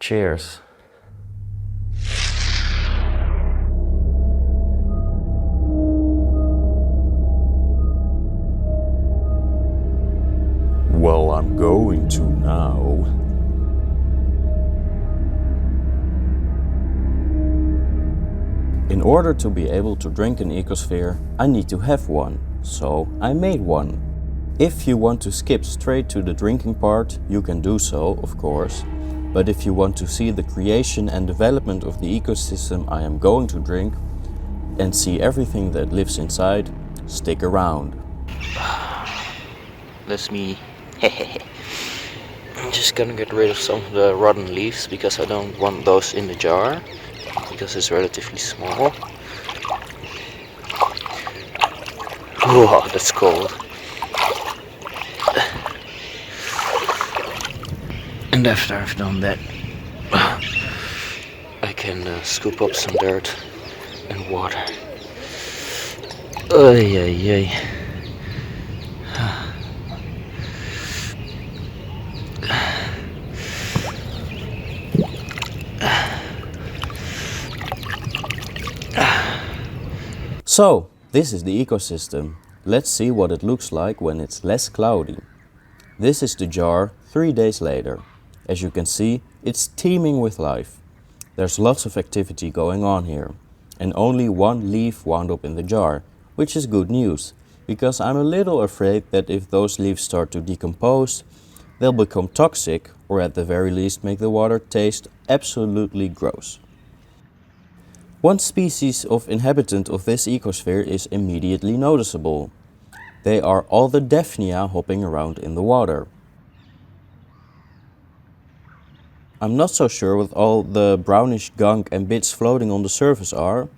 Cheers. Well, I'm going to now. In order to be able to drink an ecosphere, I need to have one, so I made one. If you want to skip straight to the drinking part, you can do so, of course. But if you want to see the creation and development of the ecosystem I am going to drink and see everything that lives inside, stick around. That's me. I'm just gonna get rid of some of the rotten leaves because I don't want those in the jar, because it's relatively small. Whoa, that's cold. And after I've done that, I can scoop up some dirt and water. Ay, ay, ay. So, this is the ecosystem. Let's see what it looks like when it's less cloudy. This is the jar 3 days later. As you can see, it's teeming with life. There's lots of activity going on here. And only one leaf wound up in the jar, which is good news, because I'm a little afraid that if those leaves start to decompose, they'll become toxic, or at the very least make the water taste absolutely gross. One species of inhabitant of this ecosphere is immediately noticeable. They are all the Daphnia hopping around in the water. I'm not so sure what all the brownish gunk and bits floating on the surface are,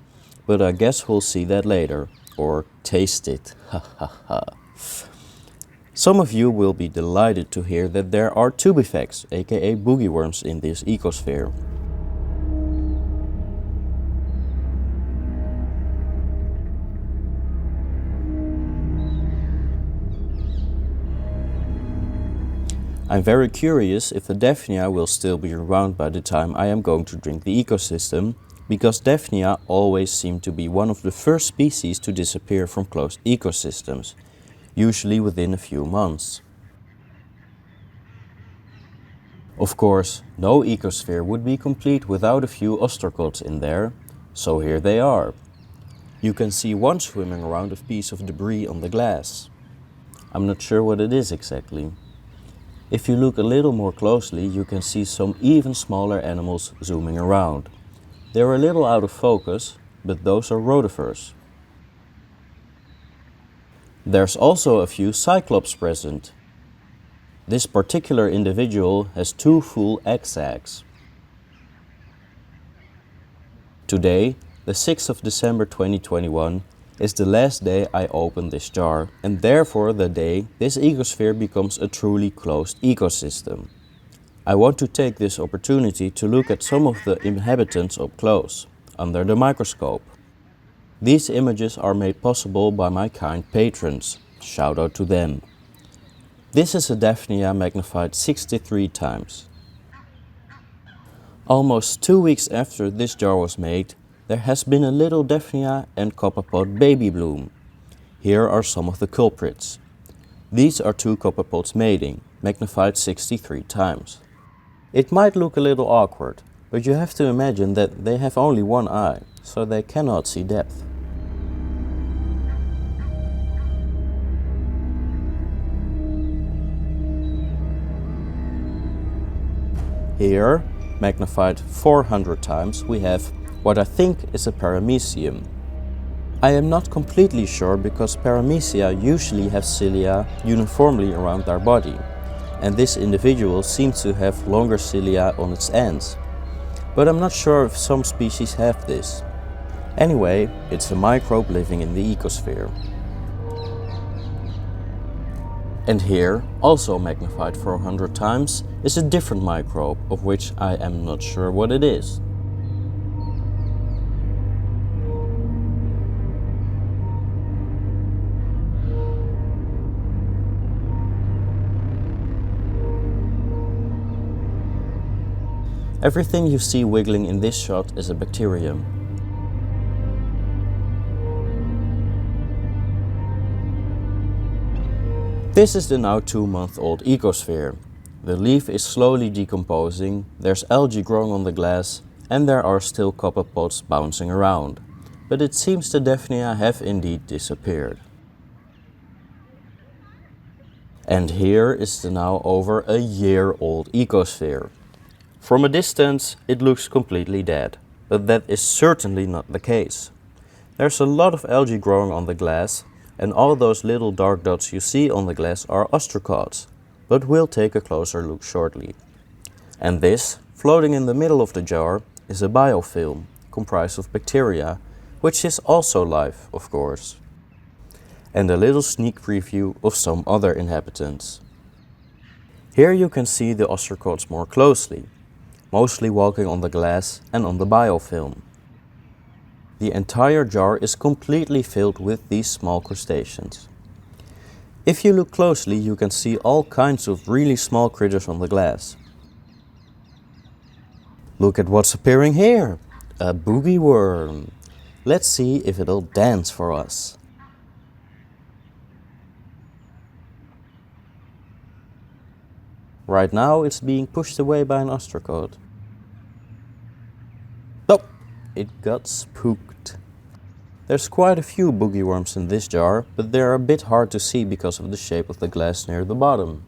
but I guess we'll see that later. Or taste it. Ha ha ha. Some of you will be delighted to hear that there are tubifex, aka boogie worms, in this ecosphere. I'm very curious if the Daphnia will still be around by the time I am going to drink the ecosystem, because Daphnia always seem to be one of the first species to disappear from closed ecosystems, usually within a few months. Of course, no ecosphere would be complete without a few ostracods in there, so here they are. You can see one swimming around a piece of debris on the glass. I'm not sure what it is exactly. If you look a little more closely, you can see some even smaller animals zooming around. They're a little out of focus, but those are rotifers. There's also a few cyclops present. This particular individual has 2 full egg sacs. Today, the 6th of December 2021, is the last day I open this jar, and therefore the day this ecosphere becomes a truly closed ecosystem. I want to take this opportunity to look at some of the inhabitants up close, under the microscope. These images are made possible by my kind patrons. Shout out to them. This is a Daphnia magnified 63 times. Almost 2 weeks after this jar was made, there has been a little Daphnia and copperpot baby bloom. Here are some of the culprits. These are 2 copperpots mating, magnified 63 times. It might look a little awkward, but you have to imagine that they have only one eye, so they cannot see depth. Here, magnified 400 times, we have what I think is a paramecium. I am not completely sure because paramecia usually have cilia uniformly around their body, and this individual seems to have longer cilia on its ends. But I'm not sure if some species have this. Anyway, it's a microbe living in the ecosphere. And here, also magnified 400 times, is a different microbe, of which I am not sure what it is. Everything you see wiggling in this shot is a bacterium. This is the now 2-month-old ecosphere. The leaf is slowly decomposing, there's algae growing on the glass, and there are still copper pods bouncing around. But it seems the Daphnia have indeed disappeared. And here is the now over a year-old ecosphere. From a distance it looks completely dead, but that is certainly not the case. There's a lot of algae growing on the glass, and all those little dark dots you see on the glass are ostracods, but we'll take a closer look shortly. And this, floating in the middle of the jar, is a biofilm, comprised of bacteria, which is also life, of course. And a little sneak preview of some other inhabitants. Here you can see the ostracods more closely, mostly walking on the glass and on the biofilm. The entire jar is completely filled with these small crustaceans. If you look closely, you can see all kinds of really small critters on the glass. Look at what's appearing here! A boogie worm! Let's see if it'll dance for us. Right now it's being pushed away by an ostracod. Nope, it got spooked. There's quite a few boogie worms in this jar, but they're a bit hard to see because of the shape of the glass near the bottom.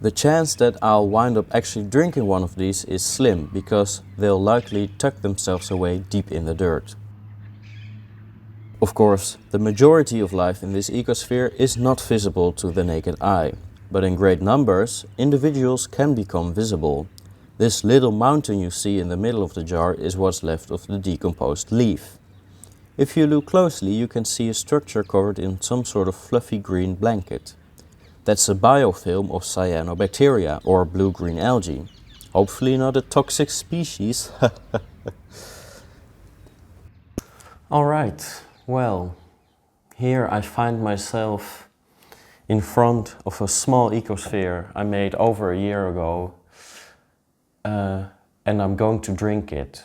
The chance that I'll wind up actually drinking one of these is slim, because they'll likely tuck themselves away deep in the dirt. Of course, the majority of life in this ecosphere is not visible to the naked eye, but in great numbers, individuals can become visible. This little mountain you see in the middle of the jar is what's left of the decomposed leaf. If you look closely, you can see a structure covered in some sort of fluffy green blanket. That's a biofilm of cyanobacteria or blue-green algae. Hopefully not a toxic species. Alright, well, here I find myself in front of a small ecosphere I made over a year ago, and I'm going to drink it.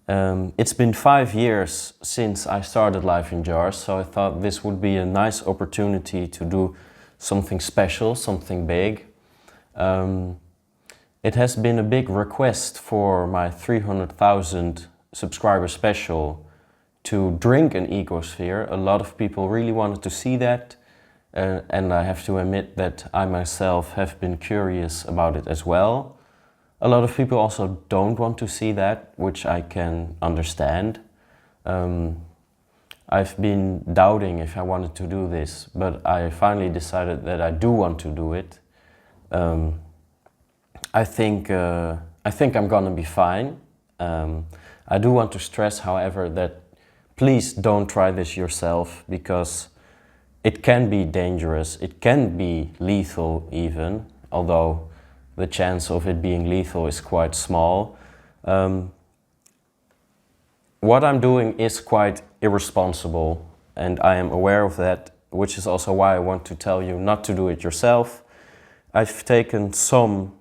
It's been 5 years since I started Life in Jars, so I thought this would be a nice opportunity to do something special, something big. It has been a big request for my 300,000 subscriber special to drink an ecosphere. A lot of people really wanted to see that, and I have to admit that I myself have been curious about it as well. A lot of people also don't want to see that, which I can understand. I've been doubting if I wanted to do this, but I finally decided that I do want to do it. I think I'm gonna be fine. I do want to stress, however, that please don't try this yourself, because it can be dangerous, it can be lethal even, although the chance of it being lethal is quite small. What I'm doing is quite irresponsible, and I am aware of that, which is also why I want to tell you not to do it yourself. I've taken some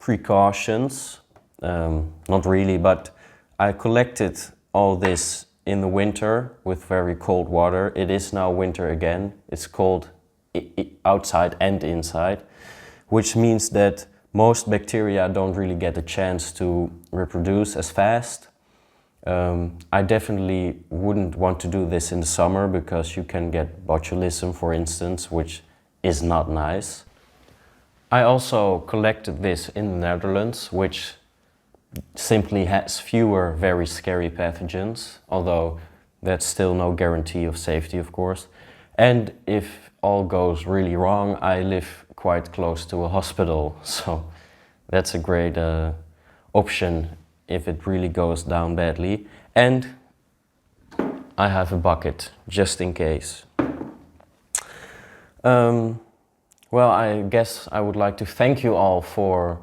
precautions, not really, but I collected all this in the winter with very cold water. It is now winter again. It's cold outside and inside, which means that most bacteria don't really get a chance to reproduce as fast. I definitely wouldn't want to do this in the summer, because you can get botulism, for instance, which is not nice. I also collected this in the Netherlands, which simply has fewer very scary pathogens, although that's still no guarantee of safety, of course. And if all goes really wrong, I live quite close to a hospital, so that's a great option if it really goes down badly. And I have a bucket, just in case. Well, I guess I would like to thank you all for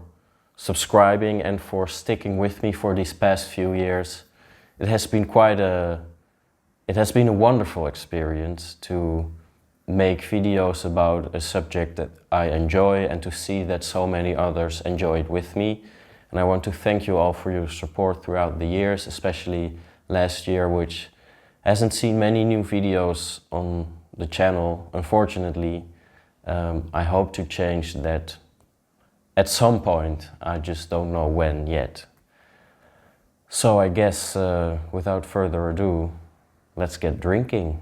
subscribing and for sticking with me for these past few years. It has been a wonderful experience to make videos about a subject that I enjoy, and to see that so many others enjoy it with me. And I want to thank you all for your support throughout the years, especially last year, which hasn't seen many new videos on the channel, unfortunately. I hope to change that at some point. I just don't know when yet. So I guess without further ado, let's get drinking.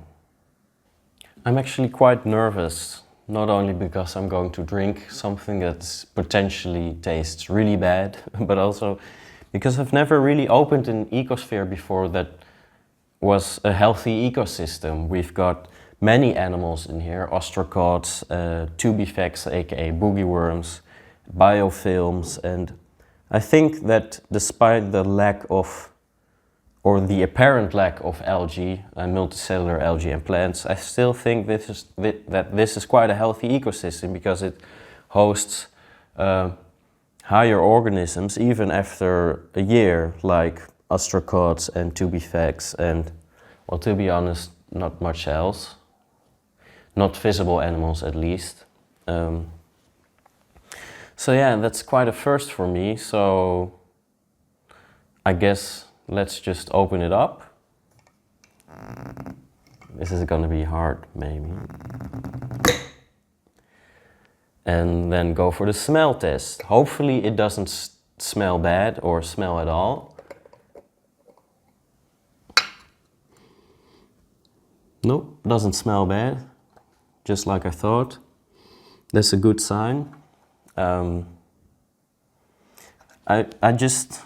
I'm actually quite nervous, not only because I'm going to drink something that potentially tastes really bad, but also because I've never really opened an ecosphere before that was a healthy ecosystem. We've got many animals in here: ostracods, tubifex, aka boogie worms, biofilms, and I think that despite the lack of, or the apparent lack of algae, multicellular algae and plants, I still think that this is quite a healthy ecosystem because it hosts higher organisms even after a year, like ostracods and tubifex and, well, to be honest, not much else. Not visible animals, at least. So yeah, that's quite a first for me, so I guess let's just open it up. This is gonna be hard, maybe. And then go for the smell test. Hopefully it doesn't smell bad or smell at all. Nope, doesn't smell bad. Just like I thought. That's a good sign. I just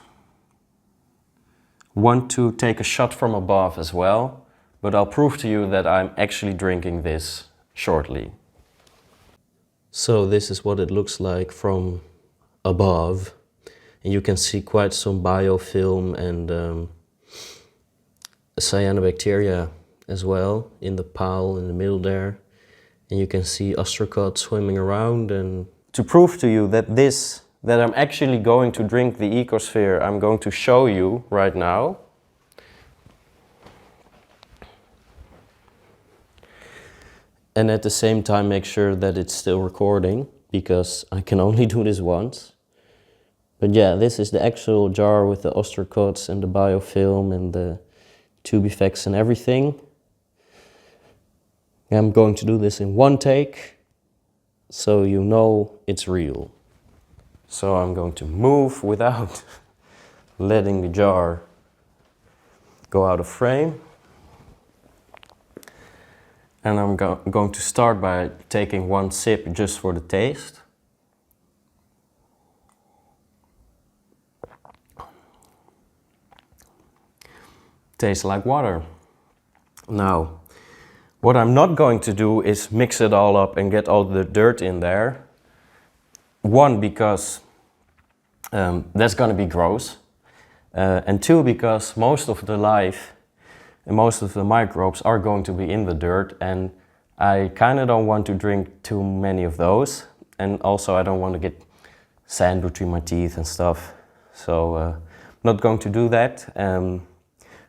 want to take a shot from above as well, but I'll prove to you that I'm actually drinking this shortly. So this is what it looks like from above, and you can see quite some biofilm and cyanobacteria as well in the pile in the middle there, and you can see ostracods swimming around. And to prove to you that I'm actually going to drink the ecosphere, I'm going to show you right now. And at the same time make sure that it's still recording, because I can only do this once. But yeah, this is the actual jar with the ostracods and the biofilm and the tubifex and everything. I'm going to do this in one take, so you know it's real. So I'm going to move without letting the jar go out of frame. And I'm going to start by taking one sip just for the taste. Tastes like water. Now, what I'm not going to do is mix it all up and get all the dirt in there. One, because that's going to be gross. And two, because most of the life and most of the microbes are going to be in the dirt, and I kind of don't want to drink too many of those. And also I don't want to get sand between my teeth and stuff. So I'm not going to do that. And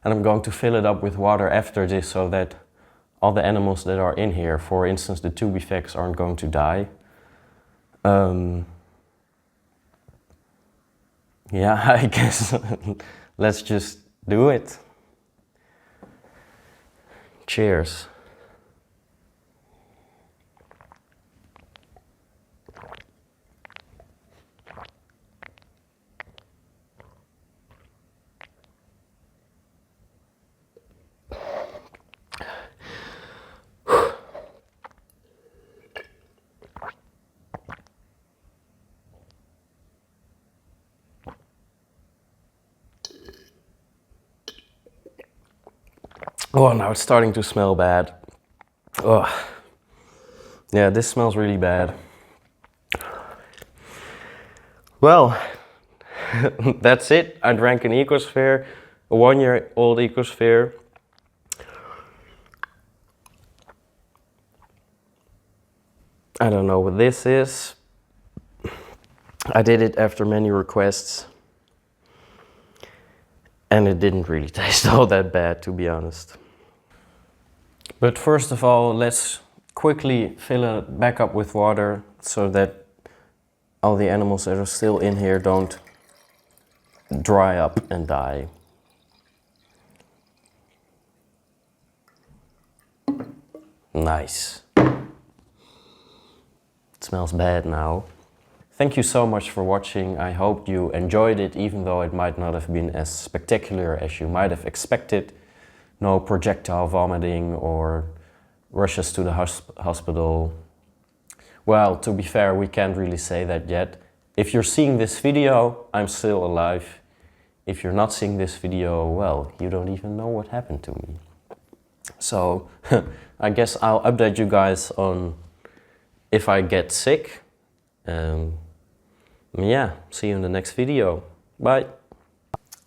I'm going to fill it up with water after this so that all the animals that are in here, for instance the tubifex, aren't going to die. Yeah, I guess let's just do it. Cheers. Oh, now it's starting to smell bad. Oh, yeah, this smells really bad. Well, that's it. I drank an ecosphere, a 1-year-old ecosphere. I don't know what this is. I did it after many requests. And it didn't really taste all that bad, to be honest. But first of all, let's quickly fill it back up with water so that all the animals that are still in here don't dry up and die. Nice. It smells bad now. Thank you so much for watching. I hope you enjoyed it, even though it might not have been as spectacular as you might have expected. No projectile vomiting or rushes to the hospital. Well, to be fair, we can't really say that yet. If you're seeing this video, I'm still alive. If you're not seeing this video, well, you don't even know what happened to me. So, I guess I'll update you guys on if I get sick. Yeah, see you in the next video. Bye.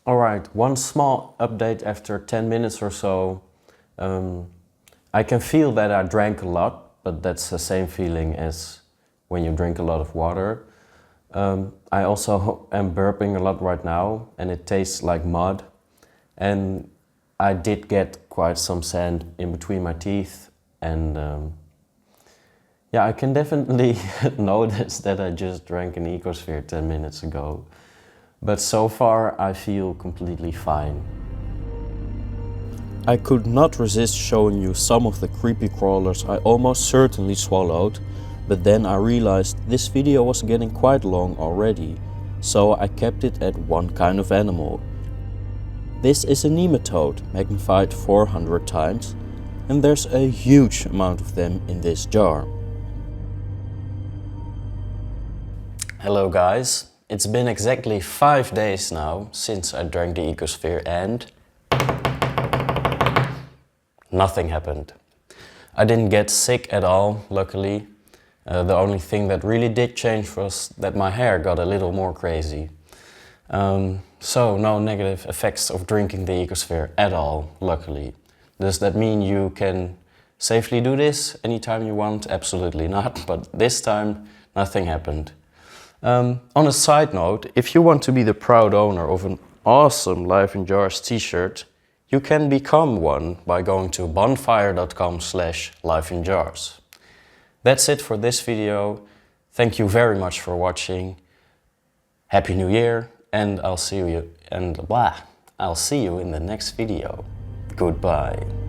Alright, one small update after 10 minutes or so. I can feel that I drank a lot, but that's the same feeling as when you drink a lot of water. I also am burping a lot right now, and it tastes like mud. And I did get quite some sand in between my teeth, and yeah, I can definitely notice that I just drank an ecosphere 10 minutes ago. But so far I feel completely fine. I could not resist showing you some of the creepy crawlers I almost certainly swallowed, but then I realized this video was getting quite long already, so I kept it at one kind of animal. This is a nematode, magnified 400 times, and there's a huge amount of them in this jar. Hello guys, it's been exactly 5 days now since I drank the ecosphere and nothing happened. I didn't get sick at all, luckily. The only thing that really did change was that my hair got a little more crazy. So no negative effects of drinking the ecosphere at all, luckily. Does that mean you can safely do this anytime you want? Absolutely not, but this time nothing happened. On a side note, if you want to be the proud owner of an awesome Life in Jars t-shirt, you can become one by going to bonfire.com/lifeinjars. That's it for this video. Thank you very much for watching. Happy New Year, and I'll see you in the next video. Goodbye.